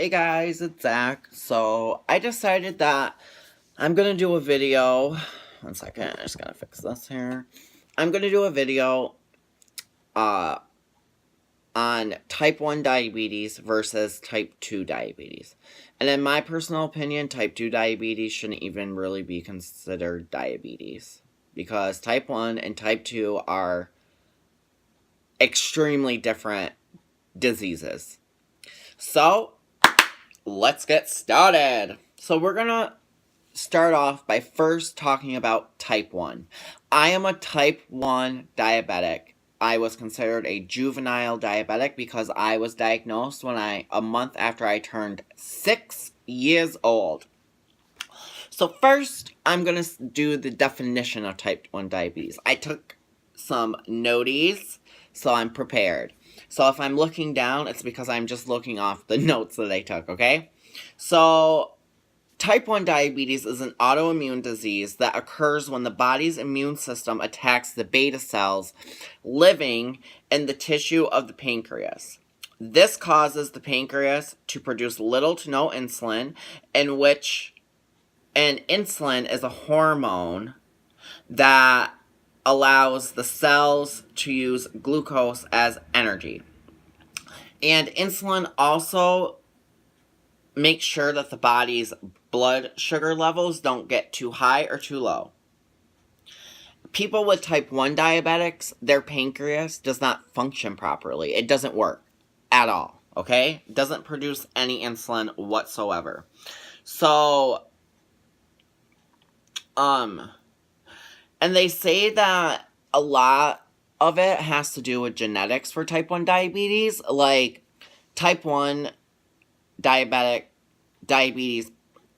Hey guys, it's Zach. So I decided that I'm gonna do a video. One second, I just gotta fix this here. I'm gonna do a video uh on type 1 diabetes versus type 2 diabetes. And in my personal opinion, type 2 diabetes shouldn't even really be considered diabetes. Because type 1 and type 2 are extremely different diseases. So, let's get started. So we're gonna start off by first talking about type 1. I am a type 1 diabetic. I was considered a juvenile diabetic because I was diagnosed a month after I turned 6 years old. So first, I'm gonna do the definition of type 1 diabetes. I took some noties, so I'm prepared. So if I'm looking down, it's because I'm just looking off the notes that I took, okay? So, type 1 diabetes is an autoimmune disease that occurs when the body's immune system attacks the beta cells living in the tissue of the pancreas. This causes the pancreas to produce little to no insulin, and insulin is a hormone that allows the cells to use glucose as energy. And insulin also makes sure that the body's blood sugar levels don't get too high or too low. People with type 1 diabetics, their pancreas does not function properly. It doesn't work at all, okay? It doesn't produce any insulin whatsoever. So, and they say that a lot of it has to do with genetics for type 1 diabetes. Like, type 1 diabetes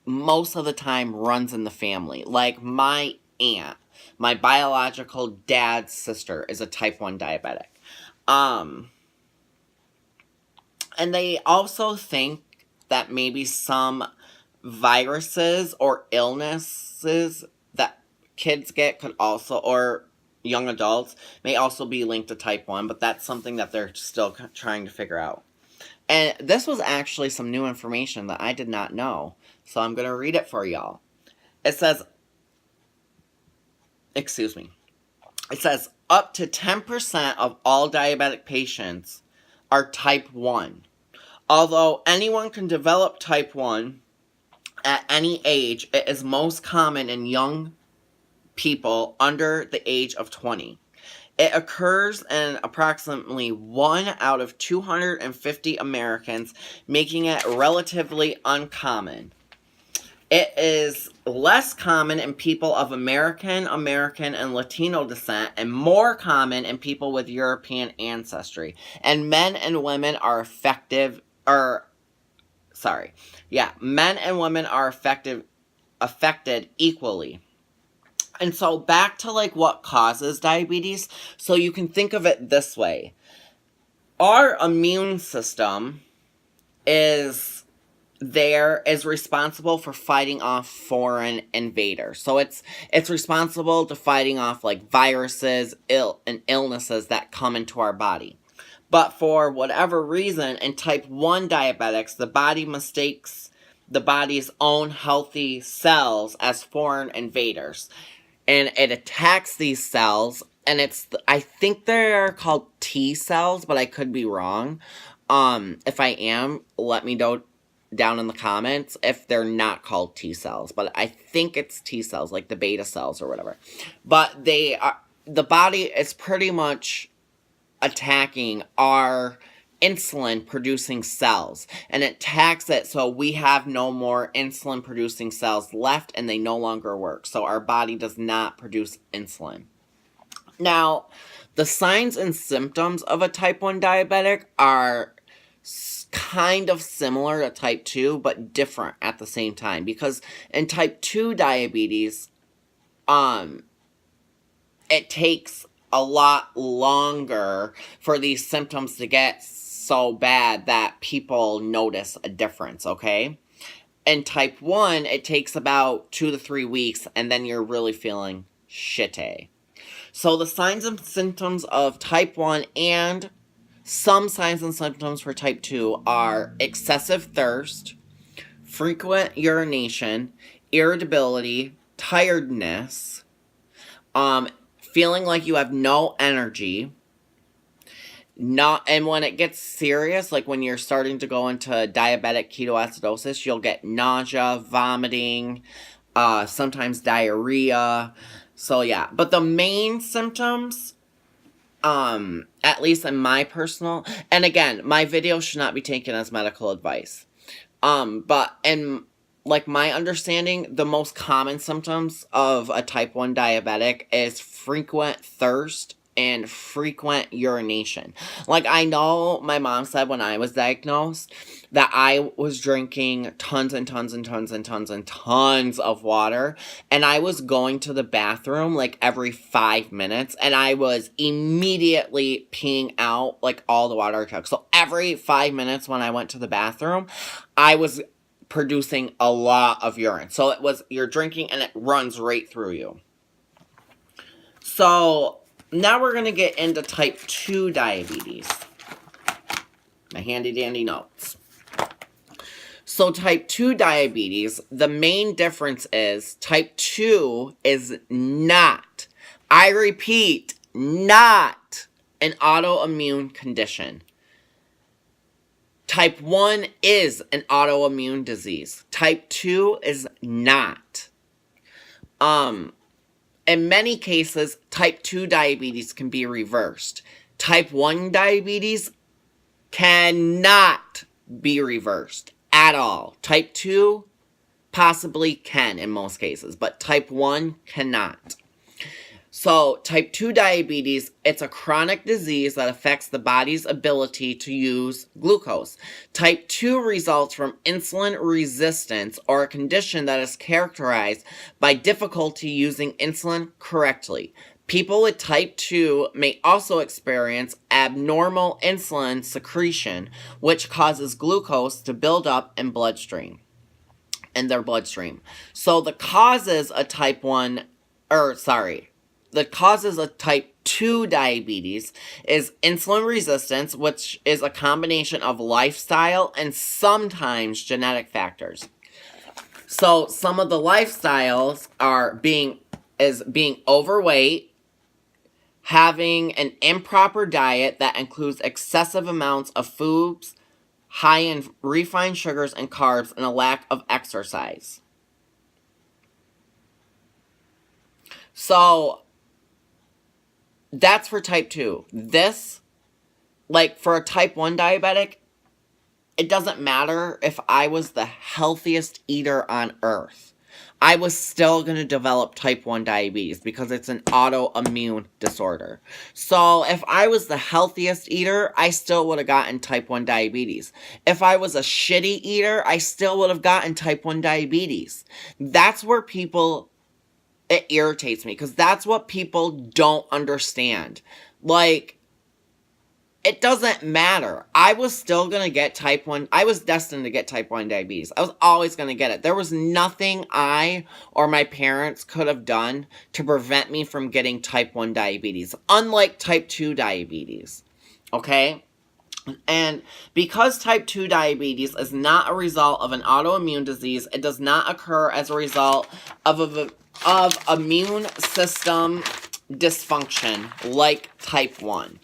most of the time runs in the family. Like, my aunt, my biological dad's sister, is a type 1 diabetic. And they also think that maybe some viruses or illnesses that kids get could also, or young adults, may also be linked to type 1, but that's something that they're still trying to figure out. And this was actually some new information that I did not know, so I'm going to read it for y'all. It says, it says up to 10% of all diabetic patients are type 1. Although anyone can develop type 1 at any age, it is most common in young people under the age of 20. It occurs in approximately 1 out of 250 Americans, making it relatively uncommon. It is less common in people of American, and Latino descent, and more common in people with European ancestry. And men and women are affected equally. And so back to like what causes diabetes. So you can think of it this way. Our immune system is responsible for fighting off foreign invaders. So it's responsible to fighting off like viruses, and illnesses that come into our body. But for whatever reason, in type 1 diabetics, the body mistakes the body's own healthy cells as foreign invaders. And it attacks these cells, and I think they're called T cells, but I could be wrong. If I am, let me know down in the comments if they're not called T cells, but I think it's T cells, like the beta cells or whatever. But the body is pretty much attacking our insulin producing cells, and it attacks it so we have no more insulin producing cells left, and they no longer work, so our body does not produce insulin. Now, the signs and symptoms of a type 1 diabetic are kind of similar to type 2, but different at the same time, because in type 2 diabetes, it takes a lot longer for these symptoms to get so bad that people notice a difference, okay? In type 1, it takes about 2 to 3 weeks, and then you're really feeling shitty. So the signs and symptoms of type 1 and Some signs and symptoms for type 2 are excessive thirst, frequent urination, irritability, tiredness, feeling like you have no energy, and when it gets serious, like when you're starting to go into diabetic ketoacidosis, you'll get nausea, vomiting, sometimes diarrhea. So yeah, but the main symptoms, at least in my personal, and again, my video should not be taken as medical advice. But in like my understanding, the most common symptoms of a type 1 diabetic is frequent thirst and frequent urination. Like, I know my mom said when I was diagnosed that I was drinking tons and tons and tons and tons and tons of water, and I was going to the bathroom like every 5 minutes, and I was immediately peeing out like all the water I took. So every 5 minutes when I went to the bathroom, I was producing a lot of urine. So it was, you're drinking and it runs right through you. So now we're going to get into type 2 diabetes. My handy dandy notes. So type 2 diabetes, the main difference is type 2 is not, I repeat, not an autoimmune condition. Type 1 is an autoimmune disease. Type 2 is not. In many cases, type 2 diabetes can be reversed. Type 1 diabetes cannot be reversed at all. Type 2 possibly can in most cases, but type 1 cannot. So, type 2 diabetes, it's a chronic disease that affects the body's ability to use glucose. Type 2 results from insulin resistance, or a condition that is characterized by difficulty using insulin correctly. People with type 2 may also experience abnormal insulin secretion, which causes glucose to build up in their bloodstream. So, the causes of type 2 diabetes is insulin resistance, which is a combination of lifestyle and sometimes genetic factors. So some of the lifestyles are being overweight, having an improper diet that includes excessive amounts of foods, high in refined sugars and carbs, and a lack of exercise. So that's for type 2. This, like for a type 1 diabetic, it doesn't matter if I was the healthiest eater on earth. I was still going to develop type 1 diabetes because it's an autoimmune disorder. So if I was the healthiest eater, I still would have gotten type 1 diabetes. If I was a shitty eater, I still would have gotten type 1 diabetes. That's where it irritates me, because that's what people don't understand. Like, it doesn't matter. I was still going to get type 1. I was destined to get type 1 diabetes. I was always going to get it. There was nothing I or my parents could have done to prevent me from getting type 1 diabetes, unlike type 2 diabetes. Okay? And because type 2 diabetes is not a result of an autoimmune disease, it does not occur as a result of immune system dysfunction like type 1.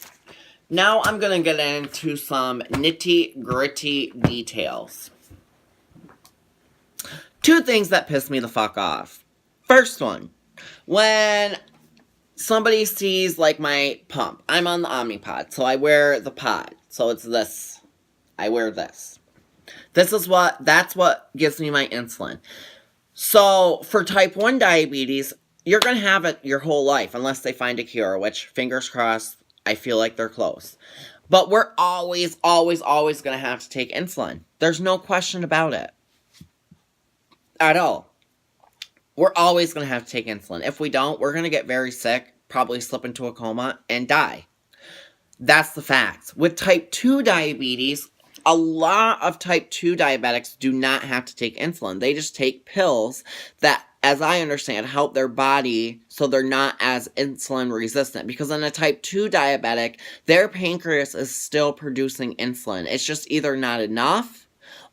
Now I'm going to get into some nitty-gritty details. 2 things that piss me the fuck off. First one, when somebody sees like my pump. I'm on the Omnipod, so I wear the pod. So it's this. I wear this. That's what gives me my insulin. So for type 1 diabetes, you're going to have it your whole life unless they find a cure, which, fingers crossed, I feel like they're close. But we're always going to have to take insulin. There's no question about it. At all. We're always going to have to take insulin. If we don't, we're going to get very sick, probably slip into a coma, and die. That's the fact. With type 2 diabetes, a lot of type 2 diabetics do not have to take insulin. They just take pills that as I understand, help their body so they're not as insulin resistant. Because in a type 2 diabetic, their pancreas is still producing insulin. It's just either not enough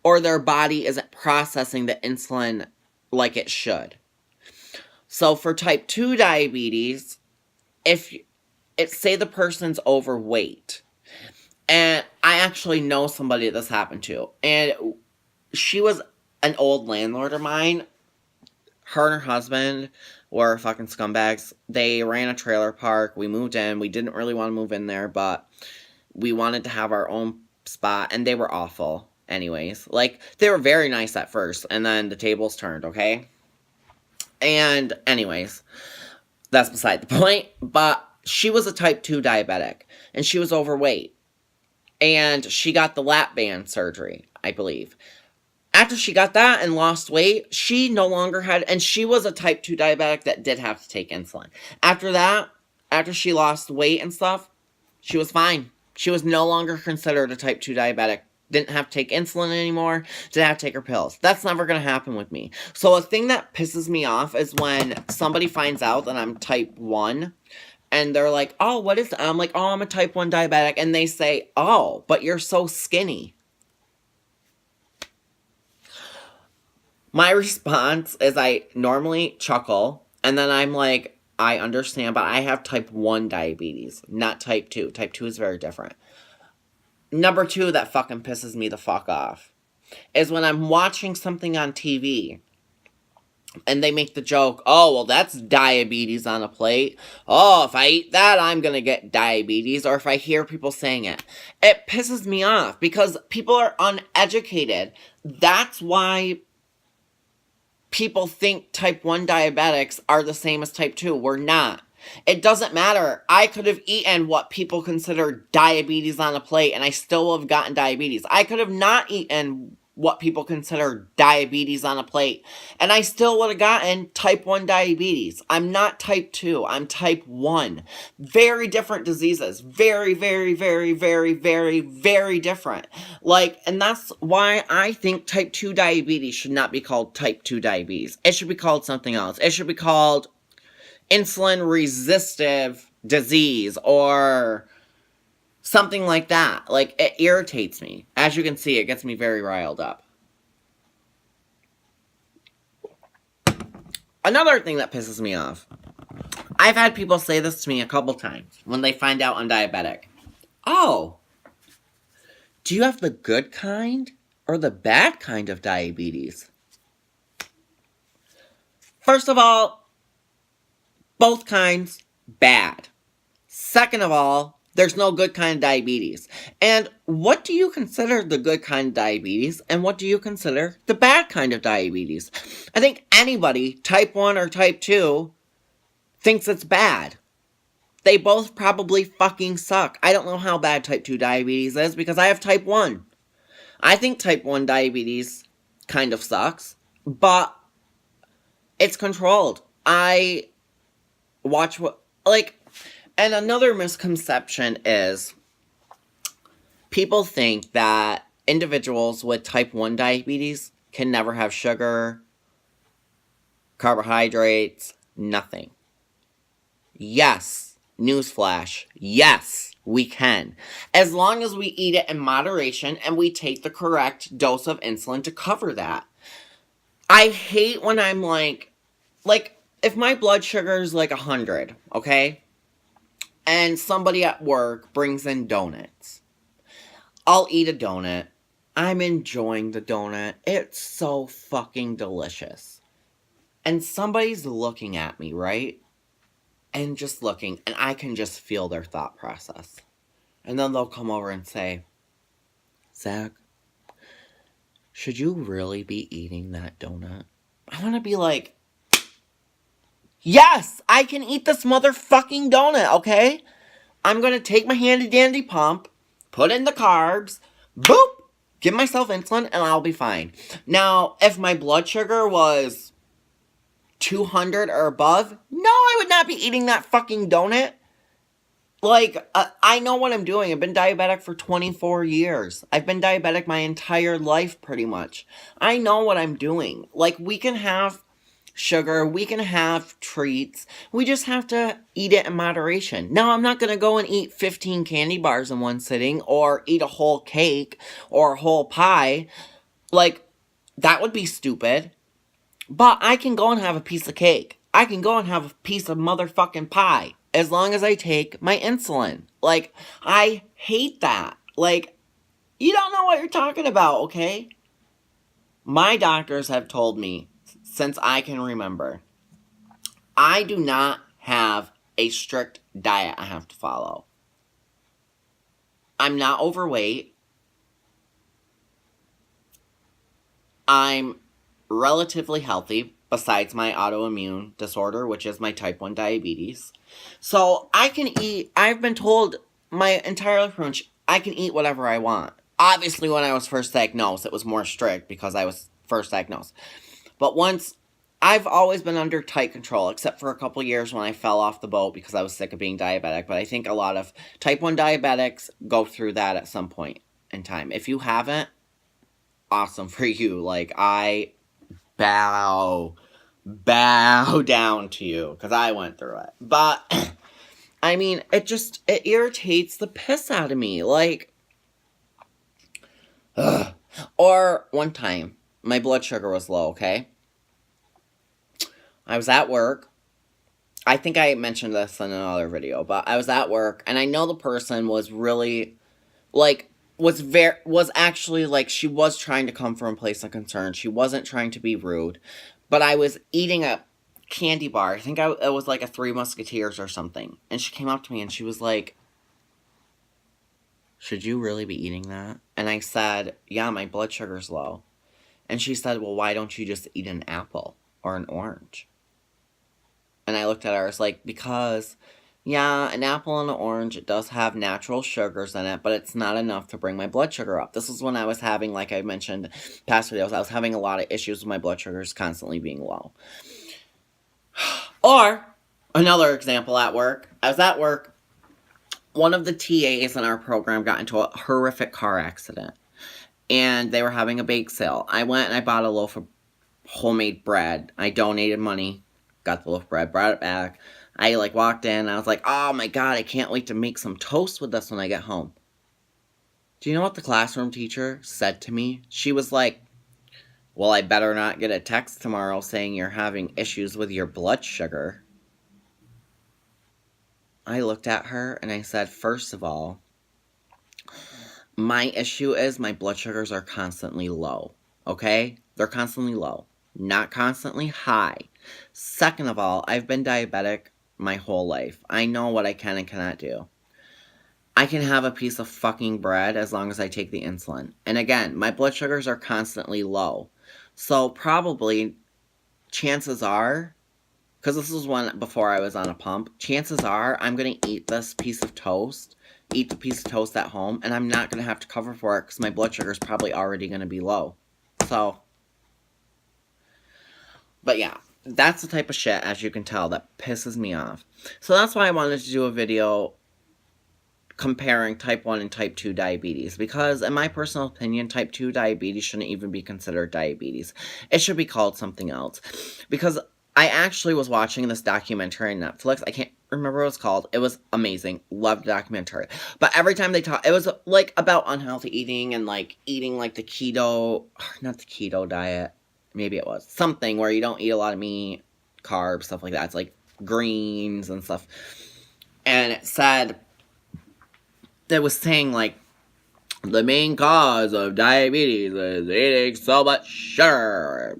or their body isn't processing the insulin like it should. So for type 2 diabetes, if say the person's overweight, and I actually know somebody this happened to, and she was an old landlord of mine. Her and her husband were fucking scumbags. They ran a trailer park. We moved in. We didn't really want to move in there, but we wanted to have our own spot, and they were awful anyways. Like, they were very nice at first, and then the tables turned, okay? And anyways, that's beside the point, but she was a type 2 diabetic, and she was overweight, and she got the lap band surgery, I believe. After she got that and lost weight, she no longer had, and she was a type 2 diabetic that did have to take insulin. After that, after she lost weight and stuff, she was fine. She was no longer considered a type 2 diabetic. Didn't have to take insulin anymore. Didn't have to take her pills. That's never going to happen with me. So a thing that pisses me off is when somebody finds out that I'm type 1 and they're like, oh, what is that? I'm like, oh, I'm a type 1 diabetic. And they say, oh, but you're so skinny. My response is I normally chuckle, and then I'm like, I understand, but I have type 1 diabetes, not type 2. Type 2 is very different. Number 2 that fucking pisses me the fuck off is when I'm watching something on TV, and they make the joke, oh, well, that's diabetes on a plate. Oh, if I eat that, I'm gonna get diabetes. Or if I hear people saying it. It pisses me off, because people are uneducated. That's why people think type 1 diabetics are the same as type 2. We're not. It doesn't matter. I could have eaten what people consider diabetes on a plate, and I still would have gotten diabetes. I could have not eaten what people consider diabetes on a plate, and I still would have gotten type 1 diabetes. I'm not type 2. I'm type 1. Very different diseases. Very, very, very, very, very, very different. Like, and that's why I think type 2 diabetes should not be called type 2 diabetes. It should be called something else. It should be called insulin resistive disease or something like that. Like, it irritates me. As you can see, it gets me very riled up. Another thing that pisses me off. I've had people say this to me a couple times when they find out I'm diabetic. Oh, do you have the good kind or the bad kind of diabetes? First of all, both kinds, bad. Second of all, there's no good kind of diabetes. And what do you consider the good kind of diabetes? And what do you consider the bad kind of diabetes? I think anybody, type 1 or type 2, thinks it's bad. They both probably fucking suck. I don't know how bad type 2 diabetes is because I have type 1. I think type 1 diabetes kind of sucks, but it's controlled. I watch what, like, and another misconception is people think that individuals with type 1 diabetes can never have sugar, carbohydrates, nothing. Yes, newsflash, yes, we can. As long as we eat it in moderation and we take the correct dose of insulin to cover that. I hate when I'm like, if my blood sugar is like 100, okay? And somebody at work brings in donuts. I'll eat a donut. I'm enjoying the donut. It's so fucking delicious. And somebody's looking at me, right? And just looking, and I can just feel their thought process. And then they'll come over and say, Zach, should you really be eating that donut? I want to be like, yes, I can eat this motherfucking donut, okay? I'm going to take my handy-dandy pump, put in the carbs, boop, give myself insulin, and I'll be fine. Now, if my blood sugar was 200 or above, no, I would not be eating that fucking donut. Like, I know what I'm doing. I've been diabetic for 24 years. I've been diabetic my entire life, pretty much. I know what I'm doing. Like, we can have sugar, we can have treats. We just have to eat it in moderation. Now, I'm not going to go and eat 15 candy bars in one sitting or eat a whole cake or a whole pie. Like, that would be stupid. But I can go and have a piece of cake. I can go and have a piece of motherfucking pie as long as I take my insulin. Like, I hate that. Like, you don't know what you're talking about, okay? My doctors have told me since I can remember, I do not have a strict diet I have to follow. I'm not overweight. I'm relatively healthy, besides my autoimmune disorder, which is my type 1 diabetes. So I can eat, I've been told my entire life pretty much, I can eat whatever I want. Obviously, when I was first diagnosed, it was more strict because I was first diagnosed. But once, I've always been under tight control, except for a couple years when I fell off the boat because I was sick of being diabetic. But I think a lot of type 1 diabetics go through that at some point in time. If you haven't, awesome for you. Like, I bow down to you because I went through it. But, I mean, it irritates the piss out of me. Like, ugh. Or one time, my blood sugar was low, okay? I was at work. I think I mentioned this in another video, but I was at work, and I know the person was really, like, was actually, like, she was trying to come from a place of concern. She wasn't trying to be rude, but I was eating a candy bar. I think it was, like, a Three Musketeers or something, and she came up to me, and she was like, should you really be eating that? And I said, yeah, my blood sugar's low. And she said, well, why don't you just eat an apple or an orange? And I looked at her, I was like, because, yeah, an apple and an orange, it does have natural sugars in it, but it's not enough to bring my blood sugar up. This is when I was having, like I mentioned past videos, I was having a lot of issues with my blood sugars constantly being low. Or, another example at work, I was at work, one of the TAs in our program got into a horrific car accident, and they were having a bake sale. I went and I bought a loaf of homemade bread. I donated money, got the loaf of bread, brought it back. I, like, walked in, and I was like, oh my god, I can't wait to make some toast with this when I get home. Do you know what the classroom teacher said to me? She was like, well, I better not get a text tomorrow saying you're having issues with your blood sugar. I looked at her, and I said, first of all, my issue is my blood sugars are constantly low, okay? They're constantly low, not constantly high. Second of all, I've been diabetic my whole life. I know what I can and cannot do. I can have a piece of fucking bread as long as I take the insulin. And again, my blood sugars are constantly low. So probably, chances are, because this was one before I was on a pump, chances are I'm going to eat this piece of toast, eat the piece of toast at home, and I'm not going to have to cover for it because my blood sugar is probably already going to be low. So, but yeah, that's the type of shit, as you can tell, that pisses me off. So that's why I wanted to do a video comparing type 1 and type 2 diabetes, because in my personal opinion, type 2 diabetes shouldn't even be considered diabetes. It should be called something else. Because I actually was watching this documentary on Netflix. I can't remember what it was called. It was amazing. Loved the documentary. But every time they talk, it was like about unhealthy eating and like eating like the keto, not the keto diet. Maybe it was something where you don't eat a lot of meat, carbs, stuff like that. It's like greens and stuff. And it said, it was saying like, the main cause of diabetes is eating so much sugar.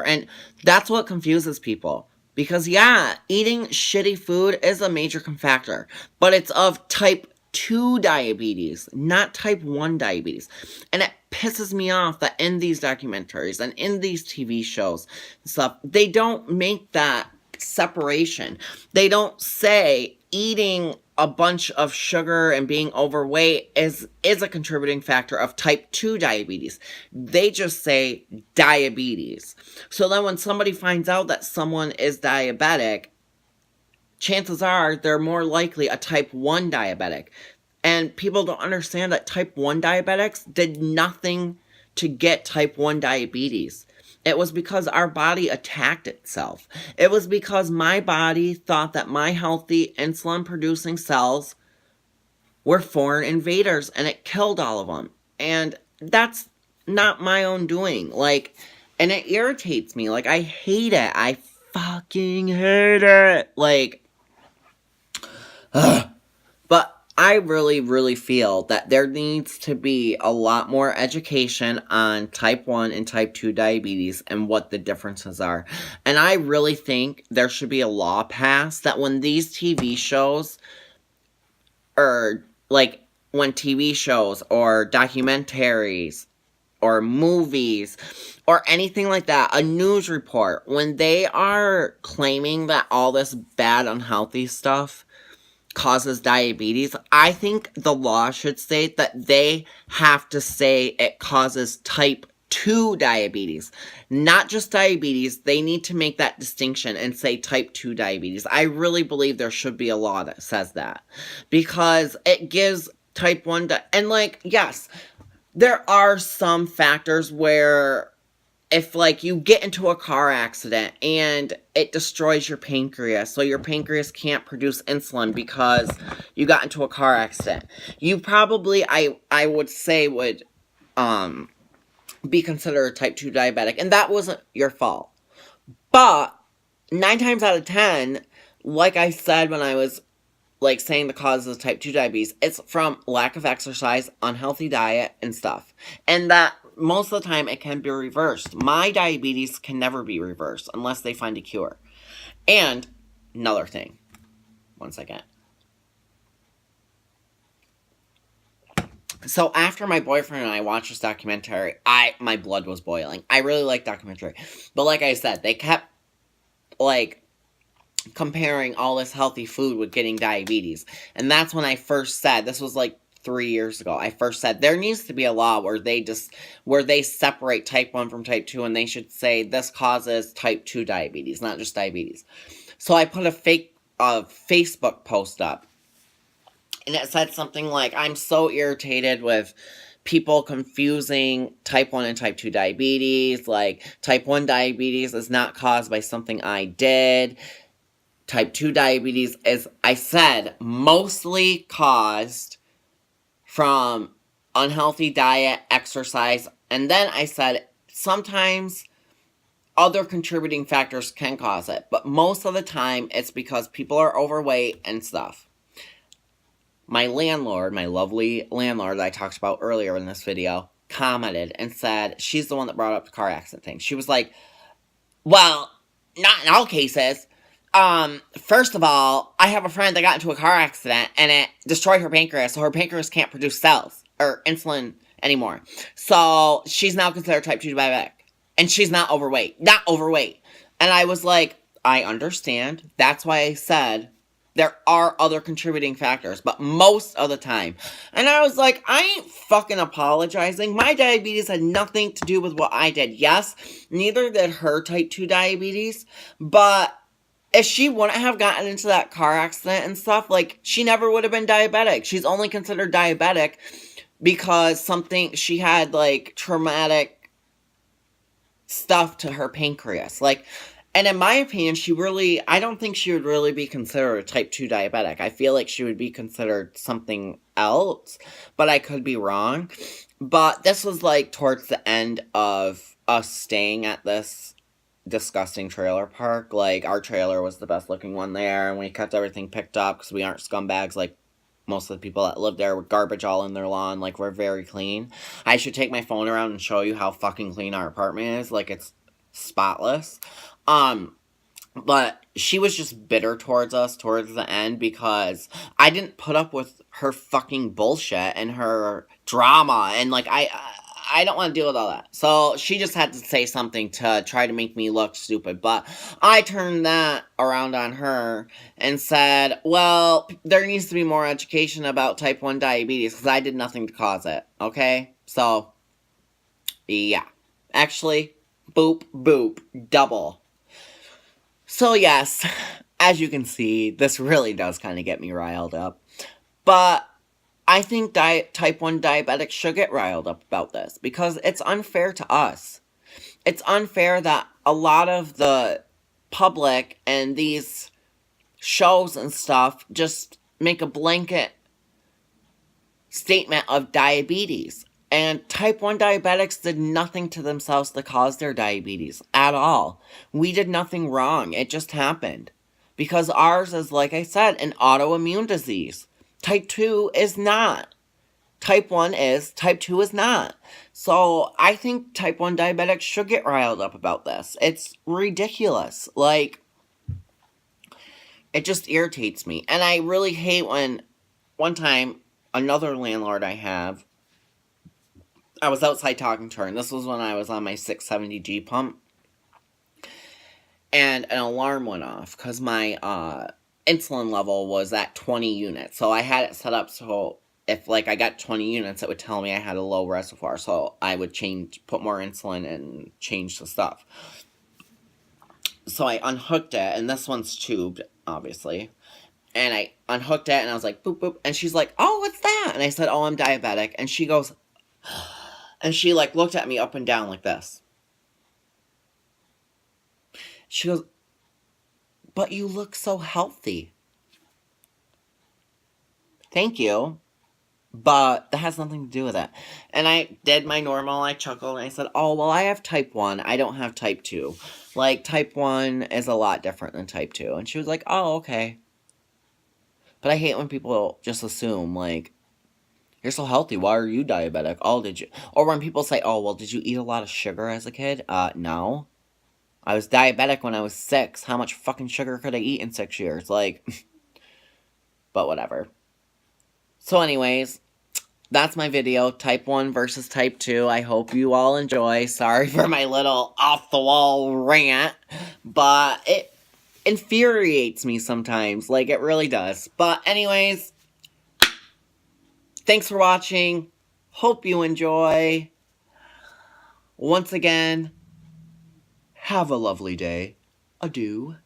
And that's what confuses people. Because, yeah, eating shitty food is a major factor. But it's of type 2 diabetes, not type 1 diabetes. And it pisses me off that in these documentaries and in these TV shows and stuff, they don't make that separation. They don't say eating a bunch of sugar and being overweight is a contributing factor of type 2 diabetes. They just say diabetes. So then when somebody finds out that someone is diabetic, chances are they're more likely a type 1 diabetic. And people don't understand that type 1 diabetics did nothing to get type 1 diabetes. It was because our body attacked itself. It was because my body thought that my healthy insulin-producing cells were foreign invaders, and it killed all of them. And that's not my own doing. Like, and it irritates me. Like, I hate it. I fucking hate it. Like, ugh. But I really, really feel that there needs to be a lot more education on type 1 and type 2 diabetes and what the differences are. And I really think there should be a law passed that when these TV shows, or like when TV shows or documentaries or movies or anything like that, a news report, when they are claiming that all this bad, unhealthy stuff causes diabetes, I think the law should state that they have to say it causes type 2 diabetes. Not just diabetes, they need to make that distinction and say type 2 diabetes. I really believe there should be a law that says that. Because it gives type 1, and like, yes, there are some factors where if, like, you get into a car accident and it destroys your pancreas, so your pancreas can't produce insulin because you got into a car accident, you probably, I would say, would be considered a type 2 diabetic, and that wasn't your fault. But 9 times out of 10, like I said when I was like saying the causes of type 2 diabetes, it's from lack of exercise, unhealthy diet, and stuff. And that most of the time it can be reversed. My diabetes can never be reversed unless they find a cure. And another thing. One second. So after my boyfriend and I watched this documentary, my blood was boiling. I really like documentary. But like I said, they kept like comparing all this healthy food with getting diabetes. And that's when I first said, this was like 3 years ago, I first said there needs to be a law where they separate type 1 from type 2, and they should say this causes type 2 diabetes, not just diabetes. So I put a Facebook post up, and it said something like, I'm so irritated with people confusing type 1 and type 2 diabetes. Like, type 1 diabetes is not caused by something I did. Type 2 diabetes is, I said, mostly caused from unhealthy diet, exercise, and then I said sometimes other contributing factors can cause it, but most of the time it's because people are overweight and stuff. My landlord, my lovely landlord that I talked about earlier in this video, commented and said, she's the one that brought up the car accident thing. She was like, well, not in all cases. First of all, I have a friend that got into a car accident and it destroyed her pancreas, so her pancreas can't produce cells or insulin anymore. So she's now considered type 2 diabetic. And she's not overweight. Not overweight. And I was like, I understand. That's why I said there are other contributing factors, but most of the time. And I was like, I ain't fucking apologizing. My diabetes had nothing to do with what I did. Yes, neither did her type 2 diabetes, but if she wouldn't have gotten into that car accident and stuff, like, she never would have been diabetic. She's only considered diabetic because she had, like, traumatic stuff to her pancreas. Like, and in my opinion, I don't think she would really be considered a type 2 diabetic. I feel like she would be considered something else, but I could be wrong. But this was, like, towards the end of us staying at this disgusting trailer park. Like, our trailer was the best looking one there, and we kept everything picked up because we aren't scumbags like most of the people that live there with garbage all in their lawn. Like, we're very clean. I should take my phone around and show you how fucking clean our apartment is. Like, it's spotless. But she was just bitter towards us towards the end because I didn't put up with her fucking bullshit and her drama, and like, I don't want to deal with all that. So she just had to say something to try to make me look stupid. But I turned that around on her and said, well, there needs to be more education about type 1 diabetes because I did nothing to cause it. Okay? So, yeah. Actually, boop, boop, double. So yes, as you can see, this really does kind of get me riled up. But I think type 1 diabetics should get riled up about this because it's unfair to us. it's unfair that a lot of the public and these shows and stuff just make a blanket statement of diabetes. And type 1 diabetics did nothing to themselves to cause their diabetes at all. We did nothing wrong. It just happened. Because ours is, like I said, an autoimmune disease. Type 2 is not. Type 1 is, type 2 is not. So I think type 1 diabetics should get riled up about this. It's ridiculous. Like, it just irritates me. And I really hate when, one time, another landlord I have, I was outside talking to her, and this was when I was on my 670G pump, and an alarm went off, because my insulin level was at 20 units. So I had it set up so if, like, I got 20 units, it would tell me I had a low reservoir, so I would put more insulin and change the stuff. So I unhooked it, and this one's tubed, obviously. And I unhooked it, and I was like, boop, boop. And she's like, oh, what's that? And I said, oh, I'm diabetic. And she goes, and she, like, looked at me up and down like this. She goes, but you look so healthy. Thank you. But that has nothing to do with it. And I did my normal, I chuckled, and I said, oh, well, I have type 1. I don't have type 2. Like, type 1 is a lot different than type 2. And she was like, oh, okay. But I hate when people just assume, like, you're so healthy, why are you diabetic? Oh, did you? Or when people say, oh, well, did you eat a lot of sugar as a kid? No. I was diabetic when I was 6. How much fucking sugar could I eat in 6 years? Like, but whatever. So anyways, that's my video, type 1 versus type 2. I hope you all enjoy. Sorry for my little off-the-wall rant, but it infuriates me sometimes. Like, it really does. But anyways, thanks for watching. Hope you enjoy. Once again, have a lovely day. Adieu.